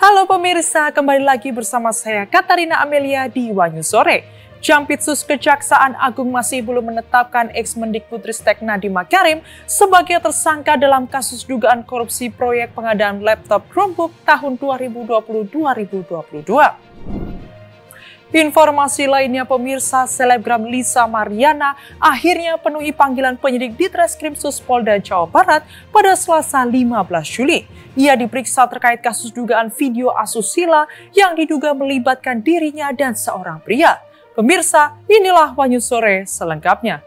Halo pemirsa, kembali lagi bersama saya Katarina Amelia di Wanyu Sore. Jampitsus Kejaksaan Agung masih belum menetapkan ex-Mendikbudristek Nadiem Makarim sebagai tersangka dalam kasus dugaan korupsi proyek pengadaan laptop Chromebook tahun 2020-2022. Informasi lainnya pemirsa, selebgram Lisa Mariana akhirnya penuhi panggilan penyidik di Treskrimsus Polda Jawa Barat pada Selasa 15 Juli. Ia diperiksa terkait kasus dugaan video asusila yang diduga melibatkan dirinya dan seorang pria. Pemirsa, inilah Wanyu Sore selengkapnya.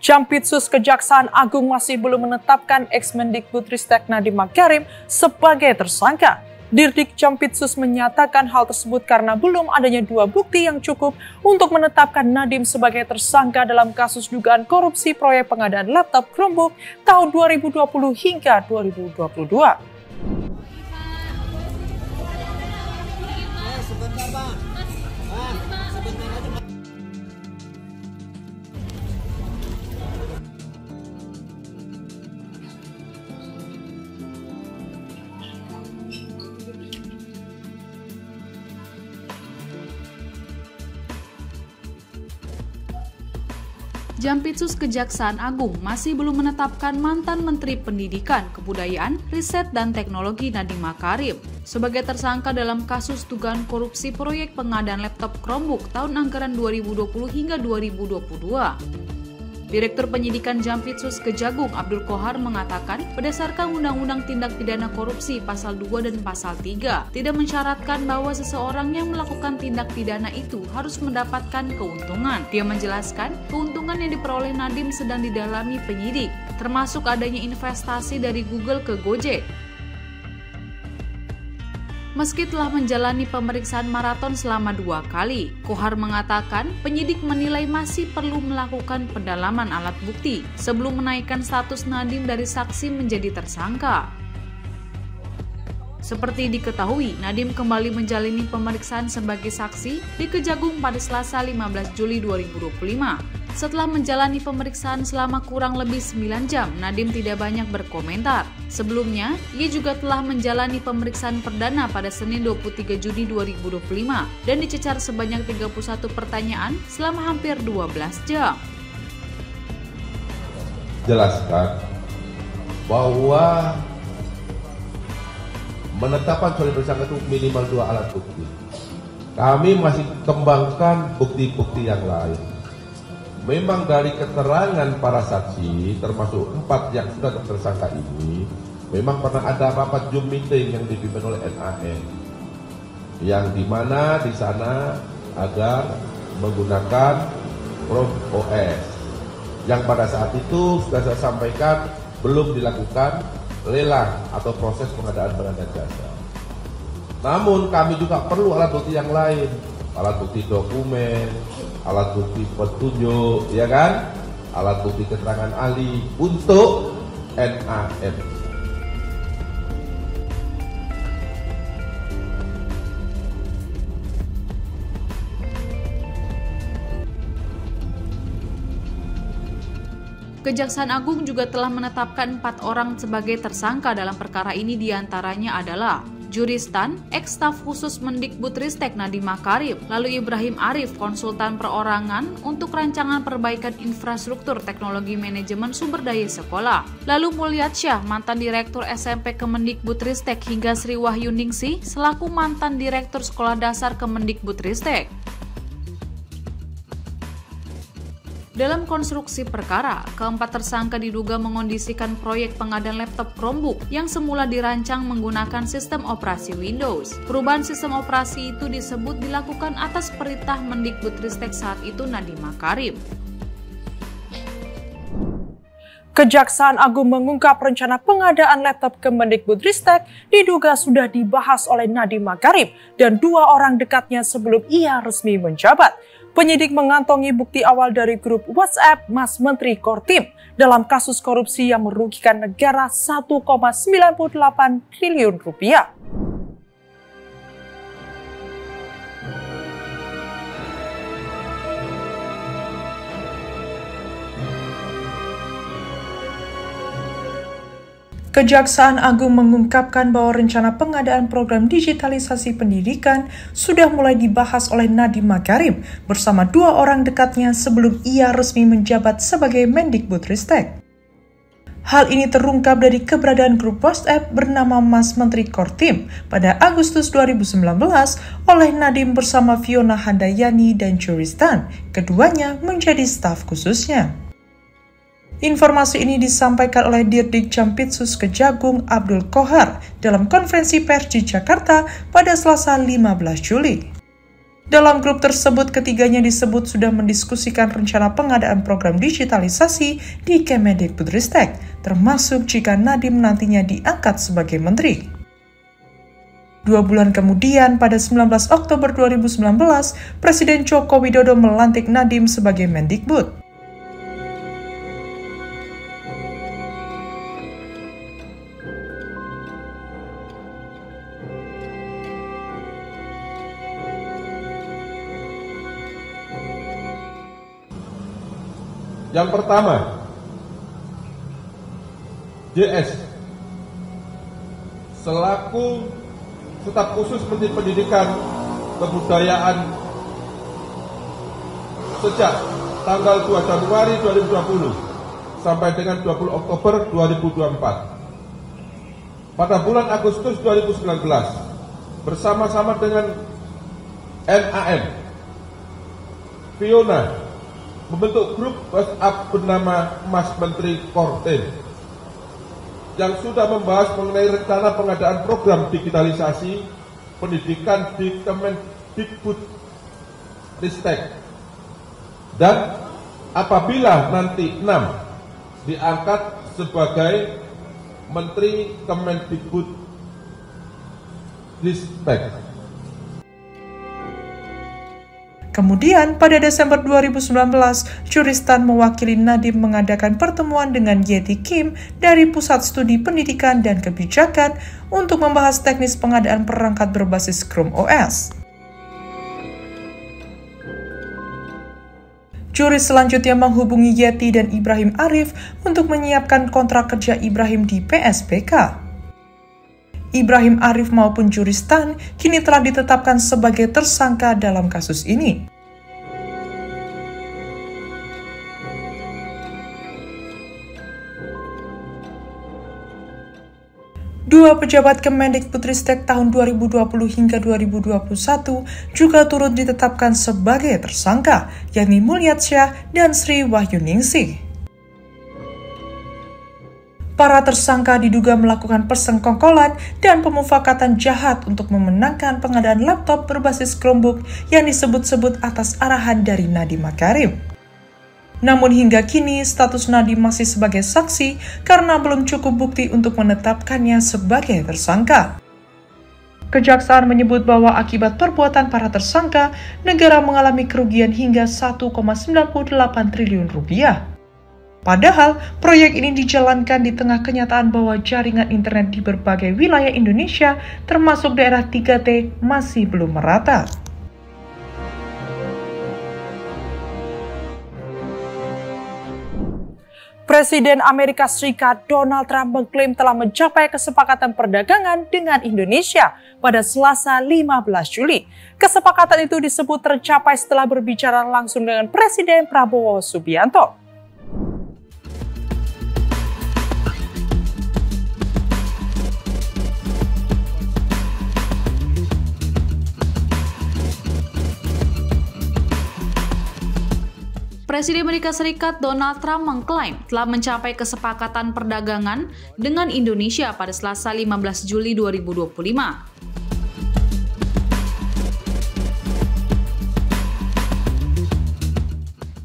Jampitsus Kejaksaan Agung masih belum menetapkan ex-Mendikbudristek Nadiem Makarim sebagai tersangka. Dirdik Jampitsus menyatakan hal tersebut karena belum adanya dua bukti yang cukup untuk menetapkan Nadiem sebagai tersangka dalam kasus dugaan korupsi proyek pengadaan laptop Chromebook tahun 2020 hingga 2022. Jampitsus Kejaksaan Agung masih belum menetapkan mantan Menteri Pendidikan, Kebudayaan, Riset, dan Teknologi Nadiem Makarim sebagai tersangka dalam kasus dugaan korupsi proyek pengadaan laptop Chromebook tahun anggaran 2020 hingga 2022. Direktur Penyidikan Jampitsus Kejagung Abdul Kohar mengatakan, berdasarkan Undang-Undang Tindak Pidana Korupsi Pasal 2 dan Pasal 3, tidak mensyaratkan bahwa seseorang yang melakukan tindak pidana itu harus mendapatkan keuntungan. Dia menjelaskan, keuntungan yang diperoleh Nadiem sedang didalami penyidik, termasuk adanya investasi dari Google ke Gojek. Meski telah menjalani pemeriksaan maraton selama 2 kali, Kohar mengatakan penyidik menilai masih perlu melakukan pendalaman alat bukti sebelum menaikkan status Nadiem dari saksi menjadi tersangka. Seperti diketahui, Nadiem kembali menjalani pemeriksaan sebagai saksi di Kejagung pada Selasa 15 Juli 2025. Setelah menjalani pemeriksaan selama kurang lebih 9 jam, Nadiem tidak banyak berkomentar. Sebelumnya, ia juga telah menjalani pemeriksaan perdana pada Senin 23 Juni 2025 dan dicecar sebanyak 31 pertanyaan selama hampir 12 jam. Jelaskan bahwa menetapkan sebagai tersangka itu minimal 2 alat bukti. Kami masih kembangkan bukti-bukti yang lain. Memang dari keterangan para saksi, termasuk 4 yang sudah tersangka ini, memang pernah ada rapat Zoom meeting yang dipimpin oleh NAN, yang dimana di sana agar menggunakan Chrome OS, yang pada saat itu sudah saya sampaikan belum dilakukan lelang atau proses pengadaan barang dan jasa. Namun kami juga perlu alat bukti yang lain, alat bukti dokumen, alat bukti petunjuk, ya kan? Alat bukti keterangan ahli untuk NAN. Kejaksaan Agung juga telah menetapkan 4 orang sebagai tersangka dalam perkara ini, diantaranya adalah Juristan, ex-staf khusus Mendikbudristek Nadiem Makarim, lalu Ibrahim Arif, konsultan perorangan untuk rancangan perbaikan infrastruktur teknologi manajemen sumber daya sekolah, lalu Mulyasyah, mantan direktur SMP Kemendikbudristek, hingga Sri Wahyuningsih selaku mantan direktur sekolah dasar Kemendikbudristek. Dalam konstruksi perkara, keempat tersangka diduga mengondisikan proyek pengadaan laptop Chromebook yang semula dirancang menggunakan sistem operasi Windows. Perubahan sistem operasi itu disebut dilakukan atas perintah Mendikbudristek saat itu Nadiem Makarim. Kejaksaan Agung mengungkap rencana pengadaan laptop Kemendikbudristek diduga sudah dibahas oleh Nadiem Makarim dan 2 orang dekatnya sebelum ia resmi menjabat. Penyidik mengantongi bukti awal dari grup WhatsApp Mas Menteri Kortim dalam kasus korupsi yang merugikan negara 1,98 triliun rupiah. Kejaksaan Agung mengungkapkan bahwa rencana pengadaan program digitalisasi pendidikan sudah mulai dibahas oleh Nadiem Makarim bersama 2 orang dekatnya sebelum ia resmi menjabat sebagai Mendikbudristek. Hal ini terungkap dari keberadaan grup WhatsApp bernama Mas Menteri Kortim pada Agustus 2019 oleh Nadiem bersama Fiona Handayani dan Juristan, keduanya menjadi staf khususnya. Informasi ini disampaikan oleh Dirdik Jampitsus Kejagung Abdul Kohar dalam konferensi pers di Jakarta pada Selasa 15 Juli. Dalam grup tersebut, ketiganya disebut sudah mendiskusikan rencana pengadaan program digitalisasi di Kemendikbudristek, termasuk jika Nadiem nantinya diangkat sebagai menteri. 2 bulan kemudian, pada 19 Oktober 2019, Presiden Joko Widodo melantik Nadiem sebagai Mendikbud. Yang pertama, JS selaku staf khusus Menteri Pendidikan Kebudayaan sejak tanggal 2 Januari 2020 sampai dengan 20 Oktober 2024. Pada bulan Agustus 2019, bersama-sama dengan NAM, Fiona membentuk grup WhatsApp bernama Mas Menteri Kortim yang sudah membahas mengenai rencana pengadaan program digitalisasi pendidikan di Kemendikbudristek. Dan apabila nanti 6 diangkat sebagai Menteri Kemendikbudristek. Kemudian, pada Desember 2019, Juristan mewakili Nadiem mengadakan pertemuan dengan Yeti Kim dari Pusat Studi Pendidikan dan Kebijakan untuk membahas teknis pengadaan perangkat berbasis Chrome OS. Juris selanjutnya menghubungi Yeti dan Ibrahim Arif untuk menyiapkan kontrak kerja Ibrahim di PSBK. Ibrahim Arif maupun Juristan kini telah ditetapkan sebagai tersangka dalam kasus ini. Dua pejabat Kemendikbudristek tahun 2020 hingga 2021 juga turut ditetapkan sebagai tersangka, yakni Mulyatsyah dan Sri Wahyuningsih. Para tersangka diduga melakukan persengkongkolan dan pemufakatan jahat untuk memenangkan pengadaan laptop berbasis Chromebook yang disebut-sebut atas arahan dari Nadiem Makarim. Namun hingga kini status Nadiem masih sebagai saksi karena belum cukup bukti untuk menetapkannya sebagai tersangka. Kejaksaan menyebut bahwa akibat perbuatan para tersangka, negara mengalami kerugian hingga 1,98 triliun rupiah. Padahal, proyek ini dijalankan di tengah kenyataan bahwa jaringan internet di berbagai wilayah Indonesia, termasuk daerah 3T, masih belum merata. Presiden Amerika Serikat Donald Trump mengklaim telah mencapai kesepakatan perdagangan dengan Indonesia pada Selasa 15 Juli. Kesepakatan itu disebut tercapai setelah berbicara langsung dengan Presiden Prabowo Subianto. Presiden Amerika Serikat Donald Trump mengklaim telah mencapai kesepakatan perdagangan dengan Indonesia pada Selasa 15 Juli 2025.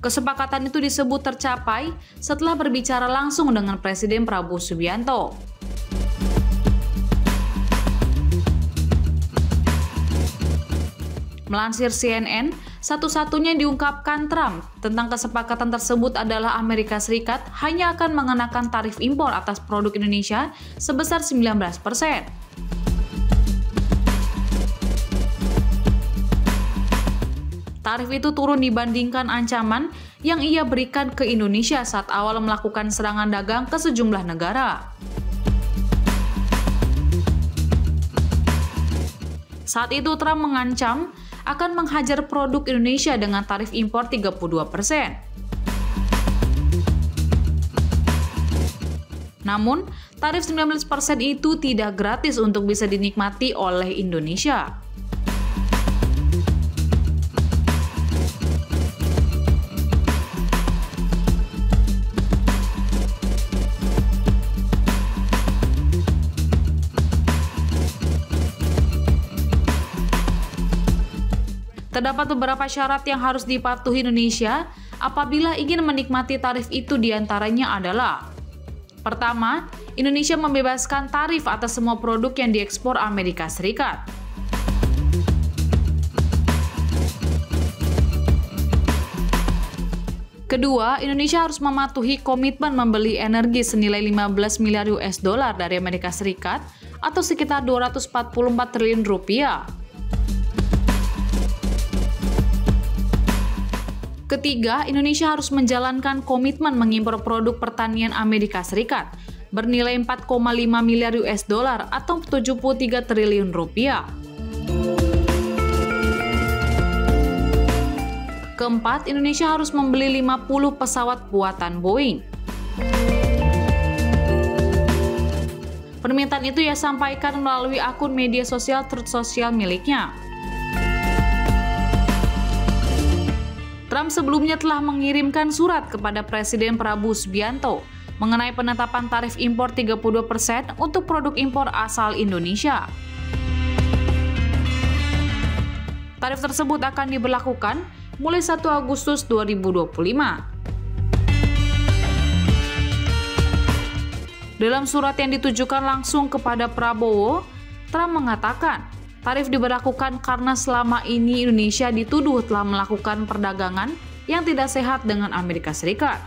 Kesepakatan itu disebut tercapai setelah berbicara langsung dengan Presiden Prabowo Subianto. Melansir CNN, satu-satunya yang diungkapkan Trump tentang kesepakatan tersebut adalah Amerika Serikat hanya akan mengenakan tarif impor atas produk Indonesia sebesar 19%. Tarif itu turun dibandingkan ancaman yang ia berikan ke Indonesia saat awal melakukan serangan dagang ke sejumlah negara. Saat itu Trump mengancam akan menghajar produk Indonesia dengan tarif impor 32%. Namun, tarif 19% itu tidak gratis untuk bisa dinikmati oleh Indonesia. Terdapat beberapa syarat yang harus dipatuhi Indonesia apabila ingin menikmati tarif itu, diantaranya adalah: pertama, Indonesia membebaskan tarif atas semua produk yang diekspor Amerika Serikat. Kedua, Indonesia harus mematuhi komitmen membeli energi senilai 15 miliar US dollar dari Amerika Serikat atau sekitar 244 triliun rupiah. Ketiga, Indonesia harus menjalankan komitmen mengimpor produk pertanian Amerika Serikat bernilai 4,5 miliar US dollar atau 73 triliun rupiah. Keempat, Indonesia harus membeli 50 pesawat buatan Boeing. Permintaan itu ia sampaikan melalui akun media sosial Truth Social miliknya. Trump sebelumnya telah mengirimkan surat kepada Presiden Prabowo Subianto mengenai penetapan tarif impor 32% untuk produk impor asal Indonesia. Tarif tersebut akan diberlakukan mulai 1 Agustus 2025. Dalam surat yang ditujukan langsung kepada Prabowo, Trump mengatakan tarif diberlakukan karena selama ini Indonesia dituduh telah melakukan perdagangan yang tidak sehat dengan Amerika Serikat.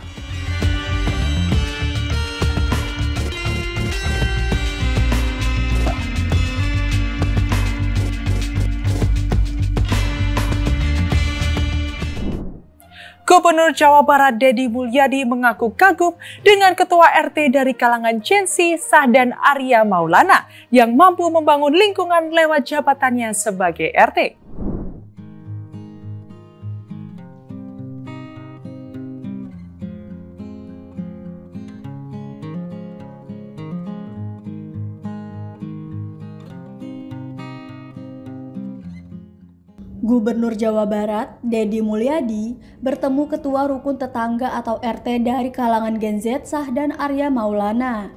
Gubernur Jawa Barat Deddy Mulyadi mengaku kagum dengan ketua RT dari kalangan Gen Z Sahdan Arya Maulana yang mampu membangun lingkungan lewat jabatannya sebagai RT. Gubernur Jawa Barat, Deddy Mulyadi, bertemu Ketua Rukun Tetangga atau RT dari kalangan Gen Z Sahdan Arya Maulana.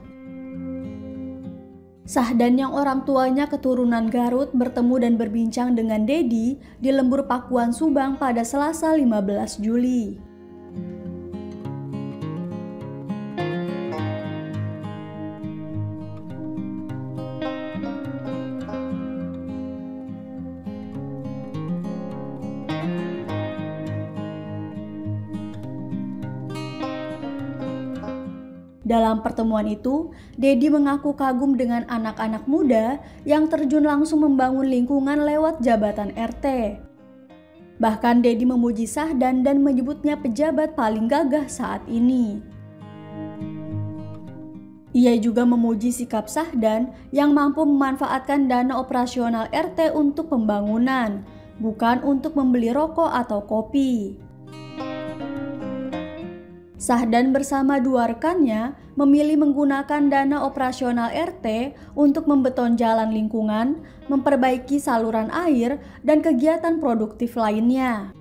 Sahdan yang orang tuanya keturunan Garut bertemu dan berbincang dengan Deddy di Lembur Pakuan Subang pada Selasa 15 Juli. Dalam pertemuan itu, Deddy mengaku kagum dengan anak-anak muda yang terjun langsung membangun lingkungan lewat jabatan RT. Bahkan Deddy memuji Sahdan dan menyebutnya pejabat paling gagah saat ini. Ia juga memuji sikap Sahdan yang mampu memanfaatkan dana operasional RT untuk pembangunan, bukan untuk membeli rokok atau kopi. Sahdan bersama dua rekannya memilih menggunakan dana operasional RT untuk membeton jalan lingkungan, memperbaiki saluran air, dan kegiatan produktif lainnya.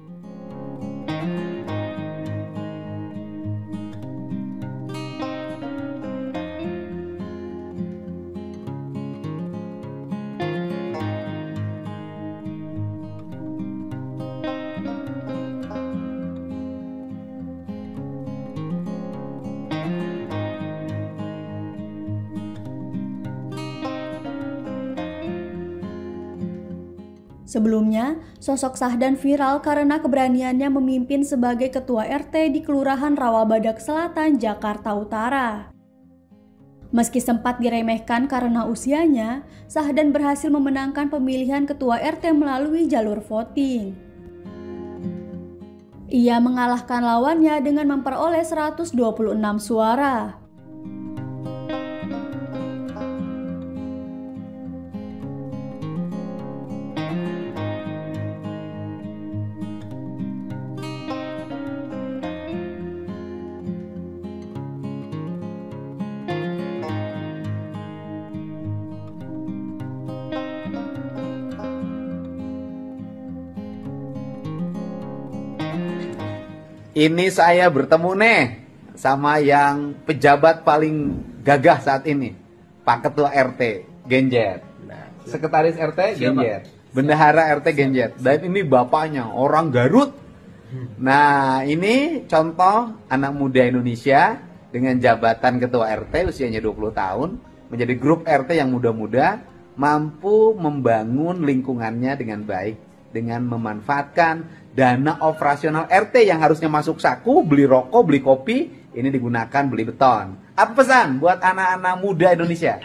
Sebelumnya, sosok Sahdan viral karena keberaniannya memimpin sebagai ketua RT di Kelurahan Rawabadak Selatan, Jakarta Utara. Meski sempat diremehkan karena usianya, Sahdan berhasil memenangkan pemilihan ketua RT melalui jalur voting. Ia mengalahkan lawannya dengan memperoleh 126 suara. Ini saya bertemu nih sama yang pejabat paling gagah saat ini, Pak Ketua RT Genjer, Sekretaris RT Genjer, Bendahara RT Genjer, dan ini bapaknya orang Garut. Nah, ini contoh anak muda Indonesia dengan jabatan Ketua RT usianya 20 tahun menjadi grup RT yang muda-muda, mampu membangun lingkungannya dengan baik dengan memanfaatkan dana operasional RT yang harusnya masuk saku, beli rokok, beli kopi, ini digunakan beli beton. Apa pesan buat anak-anak muda Indonesia?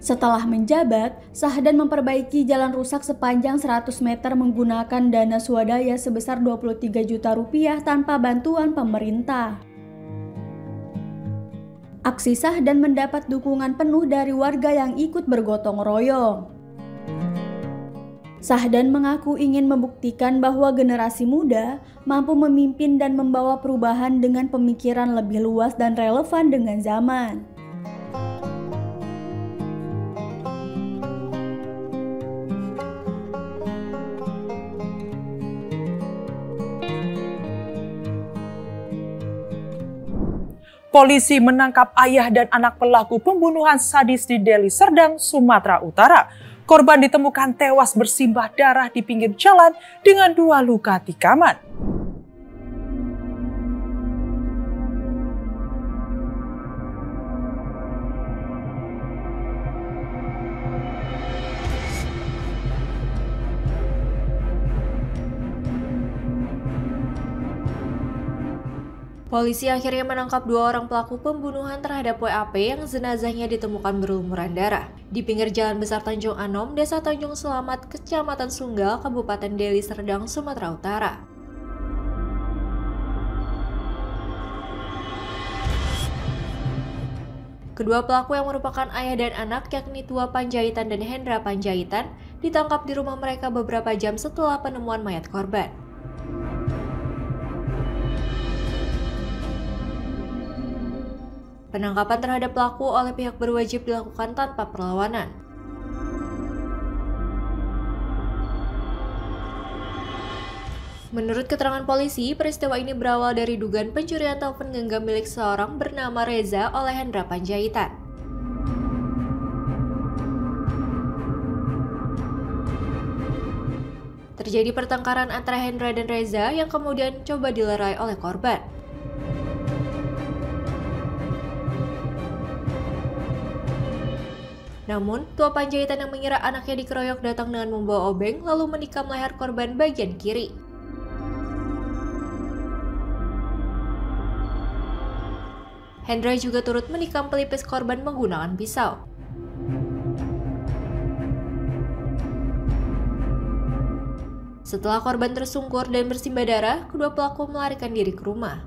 Setelah menjabat, Sahdan memperbaiki jalan rusak sepanjang 100 meter menggunakan dana swadaya sebesar 23 juta rupiah tanpa bantuan pemerintah. Aksi Sahdan mendapat dukungan penuh dari warga yang ikut bergotong royong. Sahdan mengaku ingin membuktikan bahwa generasi muda mampu memimpin dan membawa perubahan dengan pemikiran lebih luas dan relevan dengan zaman. Polisi menangkap ayah dan anak pelaku pembunuhan sadis di Deli Serdang, Sumatera Utara. Korban ditemukan tewas bersimbah darah di pinggir jalan dengan 2 luka tikaman. Polisi akhirnya menangkap 2 orang pelaku pembunuhan terhadap WAP yang jenazahnya ditemukan berlumuran darah di pinggir Jalan Besar Tanjung Anom, Desa Tanjung Selamat, Kecamatan Sunggal, Kabupaten Deli Serdang, Sumatera Utara. Kedua pelaku yang merupakan ayah dan anak yakni Tua Panjaitan dan Hendra Panjaitan ditangkap di rumah mereka beberapa jam setelah penemuan mayat korban. Penangkapan terhadap pelaku oleh pihak berwajib dilakukan tanpa perlawanan. Menurut keterangan polisi, peristiwa ini berawal dari dugaan pencurian telepon genggam milik seorang bernama Reza oleh Hendra Panjaitan. Terjadi pertengkaran antara Hendra dan Reza yang kemudian coba dilerai oleh korban. Namun, Tua Panjaitan yang mengira anaknya dikeroyok datang dengan membawa obeng lalu menikam leher korban bagian kiri. Hendra juga turut menikam pelipis korban menggunakan pisau. Setelah korban tersungkur dan bersimbah darah, kedua pelaku melarikan diri ke rumah.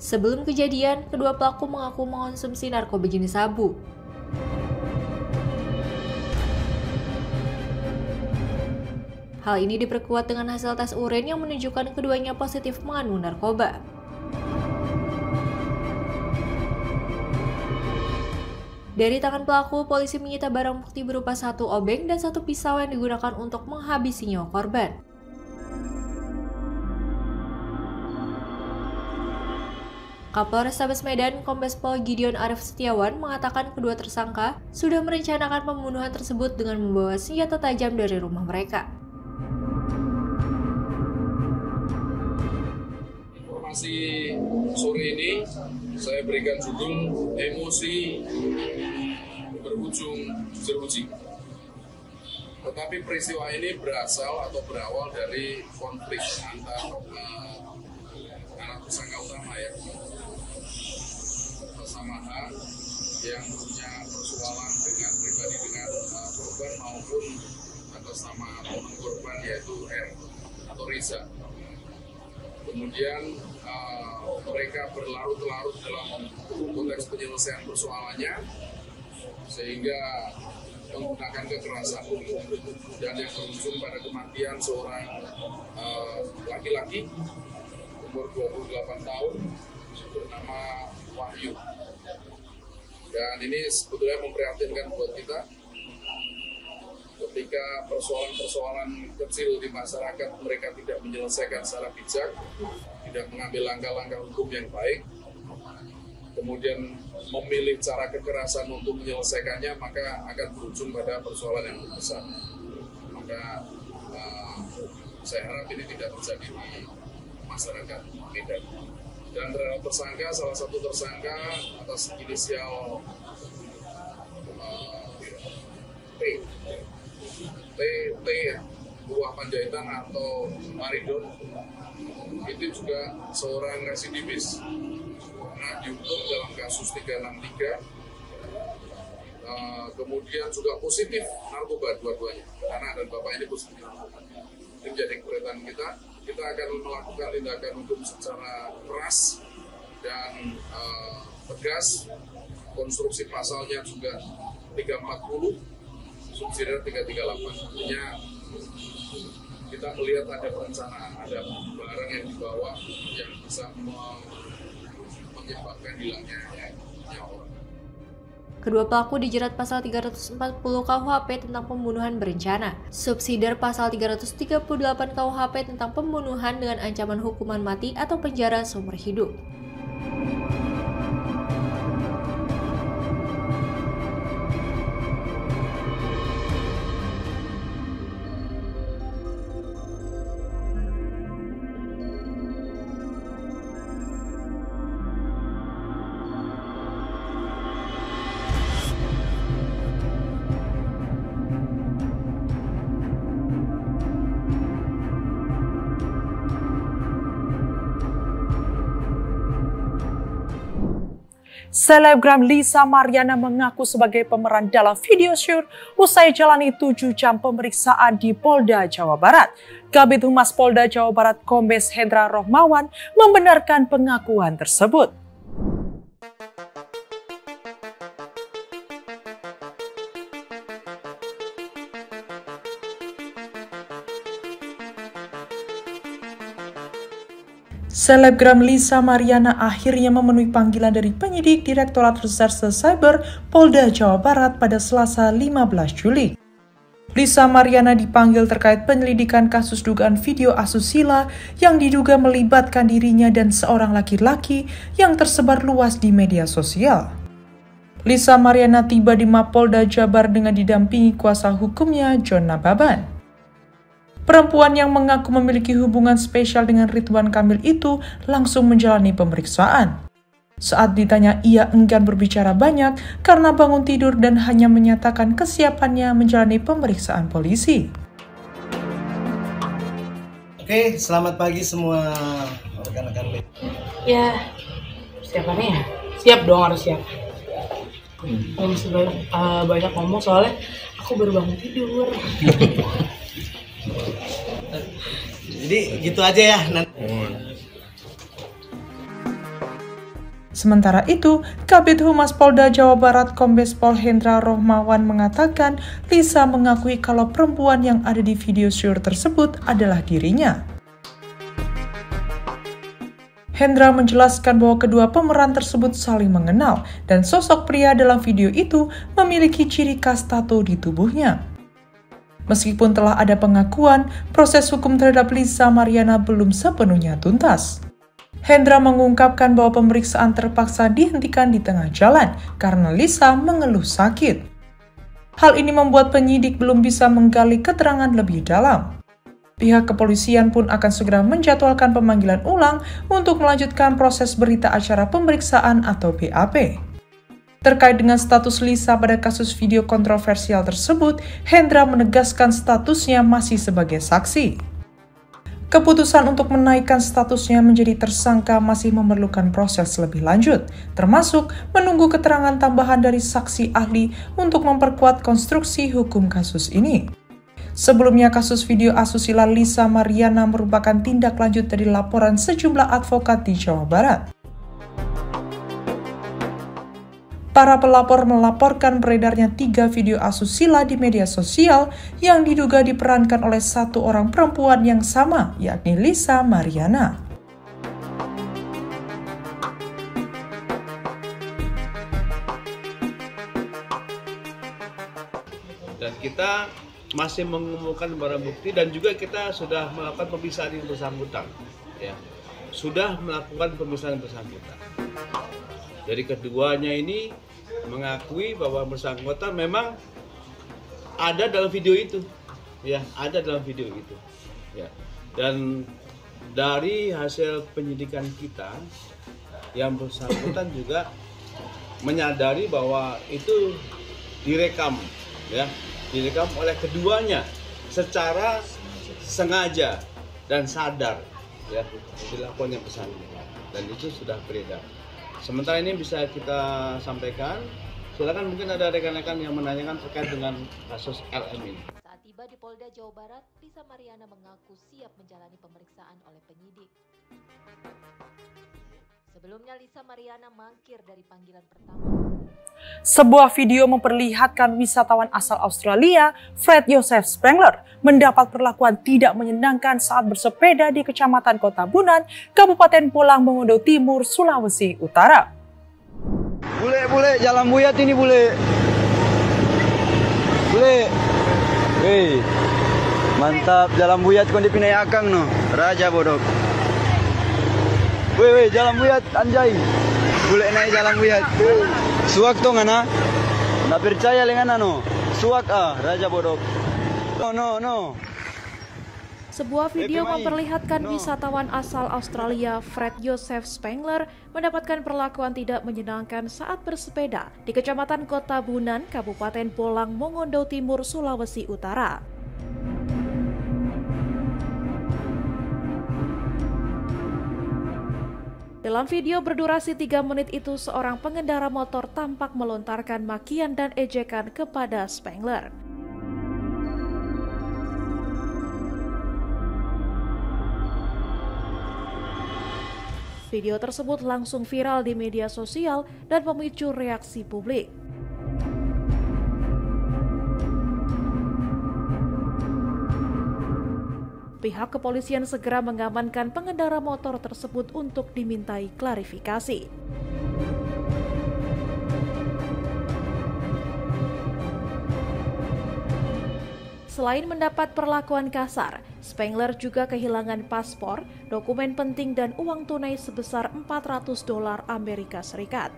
Sebelum kejadian, kedua pelaku mengaku mengonsumsi narkoba jenis sabu. Hal ini diperkuat dengan hasil tes urin yang menunjukkan keduanya positif mengandung narkoba. Dari tangan pelaku, polisi menyita barang bukti berupa 1 obeng dan 1 pisau yang digunakan untuk menghabisi nyawa korban. Kapolrestabes Medan, Kombes Pol Gideon Arif Setiawan mengatakan kedua tersangka sudah merencanakan pembunuhan tersebut dengan membawa senjata tajam dari rumah mereka. Informasi sore ini saya berikan judul emosi berujung jeruji. Tetapi peristiwa ini berasal atau berawal dari konflik antar anak tersangka utama ya. Samaha yang punya persoalan dengan pribadi dengan korban maupun atas nama teman korban yaitu R atau atau Riza. Kemudian mereka berlarut-larut dalam konteks penyelesaian persoalannya, sehingga menggunakan kekerasan dan yang berujung pada kematian seorang laki-laki umur 28 tahun bernama Wahyu. Dan ini sebetulnya memprihatinkan buat kita ketika persoalan-persoalan kecil di masyarakat mereka tidak menyelesaikan secara bijak, tidak mengambil langkah-langkah hukum yang baik, kemudian memilih cara kekerasan untuk menyelesaikannya, maka akan berujung pada persoalan yang besar. Maka saya harap ini tidak terjadi di masyarakat Medan. Dan terhadap tersangka, salah satu tersangka atas inisial T Buah Panjaitan atau Maridon, itu juga seorang residivis. Nah, dihukum dalam kasus 363, kemudian juga positif narkoba dua-duanya, anak dan bapak ini positif. Ini menjadi keberatan kita akan melakukan tindakan hukum secara keras dan tegas. Konstruksi pasalnya juga 340, subsidiar 338. Artinya kita melihat ada perencanaan, ada barang yang dibawa yang bisa menyebabkan hilangnya nyawa. Kedua pelaku dijerat pasal 340 KUHP tentang pembunuhan berencana, subsidiar pasal 338 KUHP tentang pembunuhan dengan ancaman hukuman mati atau penjara seumur hidup. Selebgram Lisa Mariana mengaku sebagai pemeran dalam video shoot usai jalani 7 jam pemeriksaan di Polda Jawa Barat. Kabid Humas Polda Jawa Barat Kombes Hendra Rohmawan membenarkan pengakuan tersebut. Selebgram Lisa Mariana akhirnya memenuhi panggilan dari penyidik Direktorat Reserse Cyber Polda Jawa Barat pada Selasa 15 Juli. Lisa Mariana dipanggil terkait penyelidikan kasus dugaan video asusila yang diduga melibatkan dirinya dan seorang laki-laki yang tersebar luas di media sosial. Lisa Mariana tiba di Mapolda Jabar dengan didampingi kuasa hukumnya John Nababan. Perempuan yang mengaku memiliki hubungan spesial dengan Ridwan Kamil itu langsung menjalani pemeriksaan. Saat ditanya, ia enggan berbicara banyak karena bangun tidur dan hanya menyatakan kesiapannya menjalani pemeriksaan polisi. Oke, selamat pagi semua rekan-rekan. Ya, siapannya ya? Siap dong, harus siap. Masih banyak ngomong soalnya aku baru bangun tidur. Jadi gitu aja ya. Sementara itu, Kabid Humas Polda Jawa Barat Kombes Pol Hendra Rohmawan mengatakan Lisa mengakui kalau perempuan yang ada di video shoot tersebut adalah dirinya. Hendra menjelaskan bahwa kedua pemeran tersebut saling mengenal dan sosok pria dalam video itu memiliki ciri khas tato di tubuhnya. Meskipun telah ada pengakuan, proses hukum terhadap Lisa Mariana belum sepenuhnya tuntas. Hendra mengungkapkan bahwa pemeriksaan terpaksa dihentikan di tengah jalan karena Lisa mengeluh sakit. Hal ini membuat penyidik belum bisa menggali keterangan lebih dalam. Pihak kepolisian pun akan segera menjadwalkan pemanggilan ulang untuk melanjutkan proses berita acara pemeriksaan atau BAP. Terkait dengan status Lisa pada kasus video kontroversial tersebut, Hendra menegaskan statusnya masih sebagai saksi. Keputusan untuk menaikkan statusnya menjadi tersangka masih memerlukan proses lebih lanjut, termasuk menunggu keterangan tambahan dari saksi ahli untuk memperkuat konstruksi hukum kasus ini. Sebelumnya, kasus video asusila Lisa Mariana merupakan tindak lanjut dari laporan sejumlah advokat di Jawa Barat. Para pelapor melaporkan beredarnya 3 video asusila di media sosial yang diduga diperankan oleh satu orang perempuan yang sama, yakni Lisa Mariana. Dan kita masih mengumpulkan barang bukti dan juga kita sudah melakukan pemeriksaan yang bersangkutan, ya, sudah melakukan pemeriksaan bersangkutan. Jadi keduanya ini mengakui bahwa bersangkutan memang ada dalam video itu, ya, ada dalam video itu, ya. Dan dari hasil penyidikan kita, yang bersangkutan juga menyadari bahwa itu direkam, ya. Direkam oleh keduanya secara sengaja dan sadar, ya, dilakukannya pesan, dan itu sudah beredar. Sementara ini bisa kita sampaikan, silakan mungkin ada rekan-rekan yang menanyakan terkait dengan kasus LM ini. Saat tiba di Polda Jawa Barat, Lisa Mariana mengaku siap menjalani pemeriksaan oleh penyidik. Sebelumnya Lisa Mariana mangkir dari panggilan pertama. Sebuah video memperlihatkan wisatawan asal Australia, Fred Joseph Spengler, mendapat perlakuan tidak menyenangkan saat bersepeda di Kecamatan Kota Bunan, Kabupaten Pulang Mongondo Timur, Sulawesi Utara. Bule, jalan buyat ini bule. Hei, mantap jalan buyat kau dipinai akang no, Raja Bodok. Weh, jalan buyat, anjay. Bule naik jalan buyat. Suak to ngana? Nggak percaya dengan ano? Suak Raja Bodok. No. Sebuah video memperlihatkan wisatawan asal Australia, Fred Joseph Spengler, mendapatkan perlakuan tidak menyenangkan saat bersepeda di Kecamatan Kota Bunan, Kabupaten Pulang Mongondo Timur, Sulawesi Utara. Dalam video berdurasi 3 menit itu, seorang pengendara motor tampak melontarkan makian dan ejekan kepada Spengler. Video tersebut langsung viral di media sosial dan memicu reaksi publik. Pihak kepolisian segera mengamankan pengendara motor tersebut untuk dimintai klarifikasi. Selain mendapat perlakuan kasar, Spengler juga kehilangan paspor, dokumen penting dan uang tunai sebesar $400 Amerika Serikat.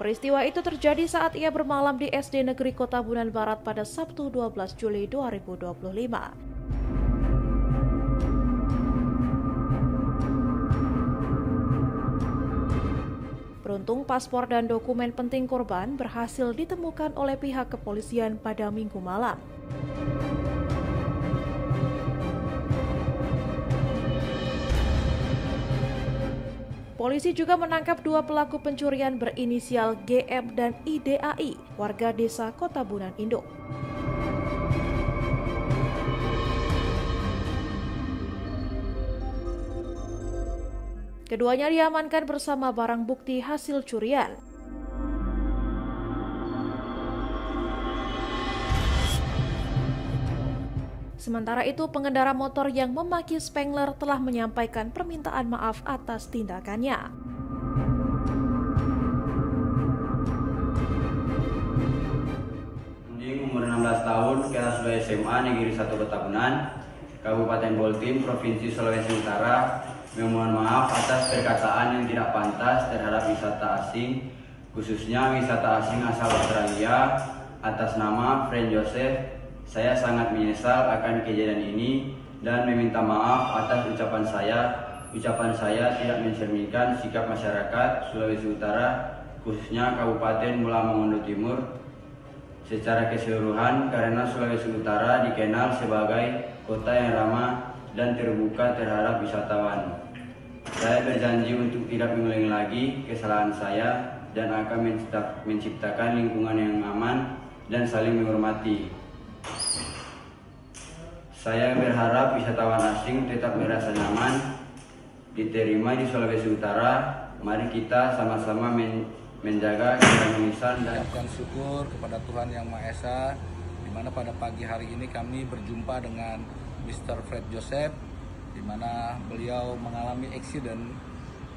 Peristiwa itu terjadi saat ia bermalam di SD Negeri Kota Bunan Barat pada Sabtu 12 Juli 2025. Beruntung paspor dan dokumen penting korban berhasil ditemukan oleh pihak kepolisian pada Minggu malam. Polisi juga menangkap 2 pelaku pencurian berinisial GM dan IDAI, warga desa Kota Bunan Induk. Keduanya diamankan bersama barang bukti hasil curian. Sementara itu, pengendara motor yang memaki Spengler telah menyampaikan permintaan maaf atas tindakannya. Umur 16 tahun, kelas 2 SMA Negeri 1 Kota Bunan, Kabupaten Boltim, Provinsi Sulawesi Utara, memohon maaf atas perkataan yang tidak pantas terhadap wisata asing, khususnya wisata asing asal Australia, atas nama Fred Joseph. Saya sangat menyesal akan kejadian ini dan meminta maaf atas ucapan saya. Ucapan saya tidak mencerminkan sikap masyarakat Sulawesi Utara, khususnya Kabupaten Pulang Mongondo Timur secara keseluruhan, karena Sulawesi Utara dikenal sebagai kota yang ramah dan terbuka terhadap wisatawan. Saya berjanji untuk tidak mengulangi lagi kesalahan saya dan akan menciptakan lingkungan yang aman dan saling menghormati. Saya berharap wisatawan asing tetap merasa nyaman, diterima di Sulawesi Utara. Mari kita sama-sama menjaga keharmonisan dan syukur kepada Tuhan Yang Maha Esa, di mana pada pagi hari ini kami berjumpa dengan Mr. Fred Joseph, di mana beliau mengalami eksiden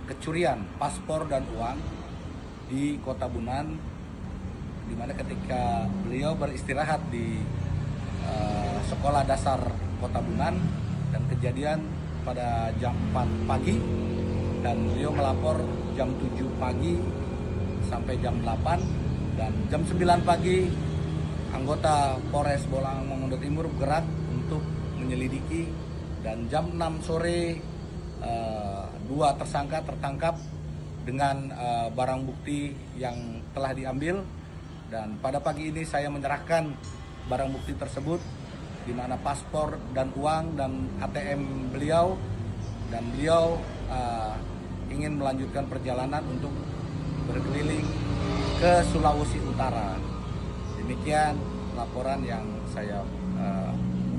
kecurian paspor dan uang di Kota Bunan, di mana ketika beliau beristirahat di sekolah dasar Kota Bunan, dan kejadian pada jam 4 pagi dan beliau melapor jam 7 pagi sampai jam 8, dan jam 9 pagi anggota Polres Bolang Mongondo Timur bergerak untuk menyelidiki, dan jam 6 sore 2 tersangka tertangkap dengan barang bukti yang telah diambil. Dan pada pagi ini saya menyerahkan barang bukti tersebut, di mana paspor dan uang dan ATM beliau, dan beliau ingin melanjutkan perjalanan untuk berkeliling ke Sulawesi Utara. Demikian laporan yang saya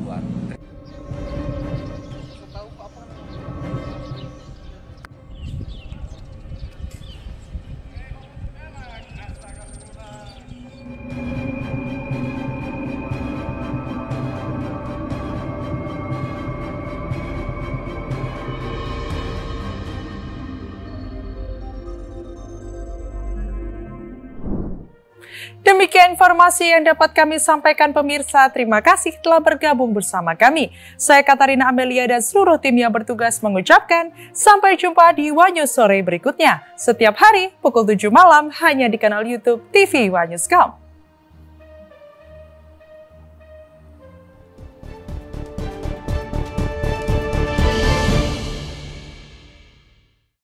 buat. Demikian informasi yang dapat kami sampaikan pemirsa. Terima kasih telah bergabung bersama kami. Saya Katarina Amelia dan seluruh tim yang bertugas mengucapkan sampai jumpa di Wanyus sore berikutnya. Setiap hari pukul 7 malam hanya di kanal YouTube TV Wanyus.com.